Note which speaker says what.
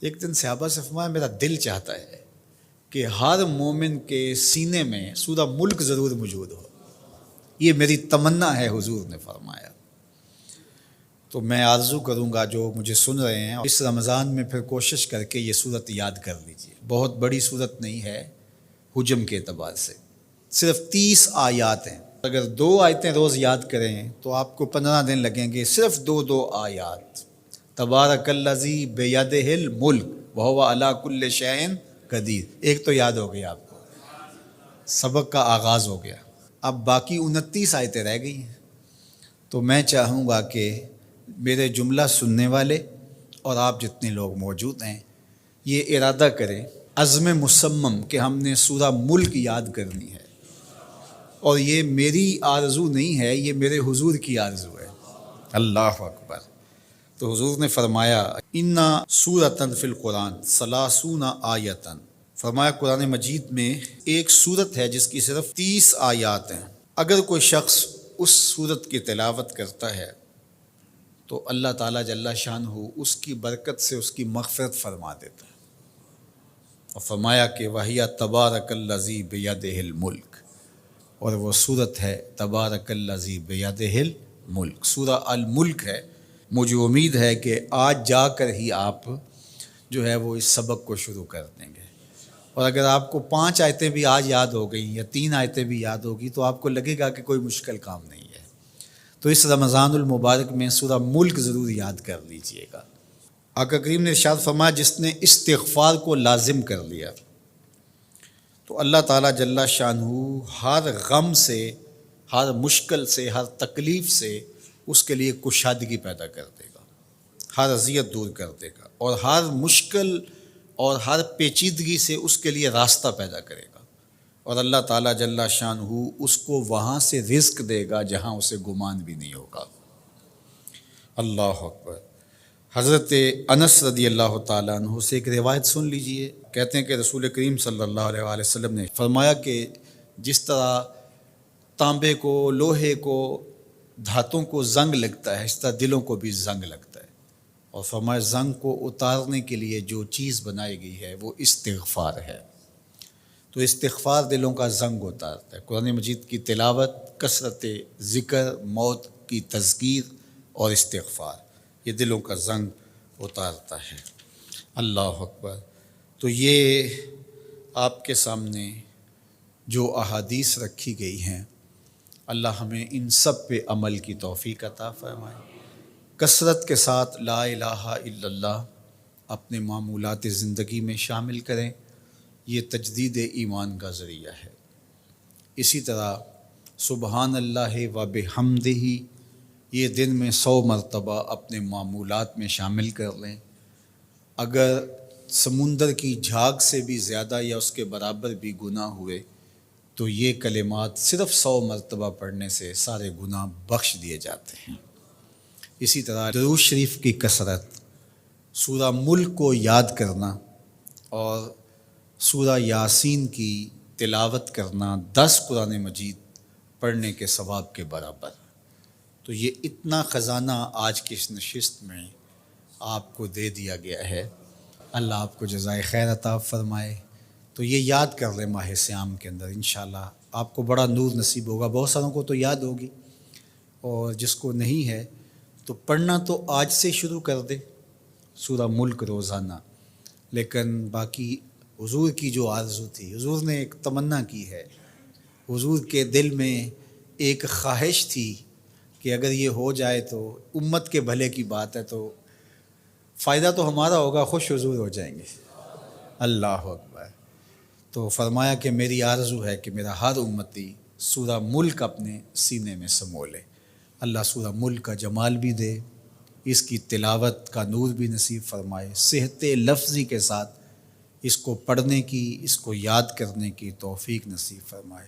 Speaker 1: ایک دن صحابہ سے فرمایا میرا دل چاہتا ہے کہ ہر مومن کے سینے میں سورہ ملک ضرور موجود ہو، یہ میری تمنا ہے، حضور نے فرمایا۔ تو میں آرزو کروں گا جو مجھے سن رہے ہیں اس رمضان میں پھر کوشش کر کے یہ صورت یاد کر لیجیے۔ بہت بڑی صورت نہیں ہے حجم کے اعتبار سے، صرف 30 آیات ہیں۔ اگر 2 آیتیں روز یاد کریں تو آپ کو 15 دن لگیں گے، صرف 2 آیات۔ تبارک الذی بیدہ الملک وہو علی کل شیء قدیر، ایک تو یاد ہو گئی آپ کو، سبق کا آغاز ہو گیا۔ اب باقی 29 آیتیں رہ گئی ہیں، تو میں چاہوں گا کہ میرے جملہ سننے والے اور آپ جتنے لوگ موجود ہیں یہ ارادہ کریں، عزم مصمم کہ ہم نے سورہ ملک یاد کرنی ہے، اور یہ میری آرزو نہیں ہے، یہ میرے حضور کی آرزو ہے۔ اللہ اکبر۔ تو حضور نے فرمایا انا سورۃ فی القرآن 30 آیۃ، فرمایا قرآن مجید میں ایک سورت ہے جس کی صرف 30 آیات ہیں۔ اگر کوئی شخص اس سورت کی تلاوت کرتا ہے تو اللہ تعالیٰ جل شانہ اس کی برکت سے اس کی مغفرت فرما دیتا ہے، اور فرمایا کہ وَهِيَ تَبَارَكَ الَّذِي بِيَدِهِ الْمُلْكُ، اور وہ سورت ہے تبارک الذی بیدہ الملک، سورہ الملک ہے۔ مجھے امید ہے کہ آج جا کر ہی آپ جو ہے وہ اس سبق کو شروع کر دیں گے، اور اگر آپ کو 5 آیتیں بھی آج یاد ہو گئیں یا 3 آیتیں بھی یاد ہوگی تو آپ کو لگے گا کہ کوئی مشکل کام نہیں ہے۔ تو اس رمضان المبارک میں سورہ ملک ضرور یاد کر لیجئے گا۔ آقا کریم نے ارشاد فرمایا جس نے استغفار کو لازم کر لیا تو اللہ تعالیٰ جل شانہ ہر غم سے، ہر مشکل سے، ہر تکلیف سے اس کے لیے کشادگی پیدا کر دے گا، ہر اذیت دور کر دے گا، اور ہر مشکل اور ہر پیچیدگی سے اس کے لیے راستہ پیدا کرے گا، اور اللہ تعالیٰ جل شانہ اس کو وہاں سے رزق دے گا جہاں اسے گمان بھی نہیں ہوگا۔ اللہ اکبر۔ حضرت انس رضی اللہ تعالیٰ عنہ سے ایک روایت سن لیجئے۔ کہتے ہیں کہ رسول کریم صلی اللہ علیہ وآلہ وسلم نے فرمایا کہ جس طرح تانبے کو، لوہے کو، دھاتوں کو زنگ لگتا ہے، اس طرح دلوں کو بھی زنگ لگتا ہے، اور فرمایا زنگ کو اتارنے کے لیے جو چیز بنائی گئی ہے وہ استغفار ہے۔ تو استغفار دلوں کا زنگ اتارتا ہے۔ قرآن مجید کی تلاوت، کثرت ذکر، موت کی تذکیر اور استغفار، یہ دلوں کا زنگ اتارتا ہے۔ اللہ اکبر۔ تو یہ آپ کے سامنے جو احادیث رکھی گئی ہیں، اللہ ہمیں ان سب پہ عمل کی توفیق عطا فرمائے۔ کثرت کے ساتھ لا الہ الا اللہ اپنے معمولات زندگی میں شامل کریں، یہ تجدید ایمان کا ذریعہ ہے۔ اسی طرح سبحان اللہ و بحمدہ یہ دن میں 100 مرتبہ اپنے معمولات میں شامل کر لیں۔ اگر سمندر کی جھاگ سے بھی زیادہ یا اس کے برابر بھی گناہ ہوئے تو یہ کلمات صرف 100 مرتبہ پڑھنے سے سارے گناہ بخش دیے جاتے ہیں۔ اسی طرح درود شریف کی کثرت، سورہ ملک کو یاد کرنا اور سورہ یاسین کی تلاوت کرنا 10 قرآن مجید پڑھنے کے ثواب کے برابر۔ تو یہ اتنا خزانہ آج کی اس نشست میں آپ کو دے دیا گیا ہے، اللہ آپ کو جزائے خیر عطا فرمائے۔ تو یہ یاد کر لیں ماہ صیام کے اندر، انشاءاللہ آپ کو بڑا نور نصیب ہوگا۔ بہت ساروں کو تو یاد ہوگی، اور جس کو نہیں ہے تو پڑھنا تو آج سے شروع کر دے سورہ ملک روزانہ۔ لیکن باقی حضور کی جو آرزو تھی، حضور نے ایک تمنا کی ہے، حضور کے دل میں ایک خواہش تھی کہ اگر یہ ہو جائے تو امت کے بھلے کی بات ہے، تو فائدہ تو ہمارا ہوگا، خوش حضور ہو جائیں گے۔ اللہ اکبر۔ تو فرمایا کہ میری آرزو ہے کہ میرا ہر امتی سورہ ملک اپنے سینے میں سمو لے۔ اللہ سورہ ملک کا جمال بھی دے، اس کی تلاوت کا نور بھی نصیب فرمائے، صحت لفظی کے ساتھ اس کو پڑھنے کی، اس کو یاد کرنے کی توفیق نصیب فرمائے۔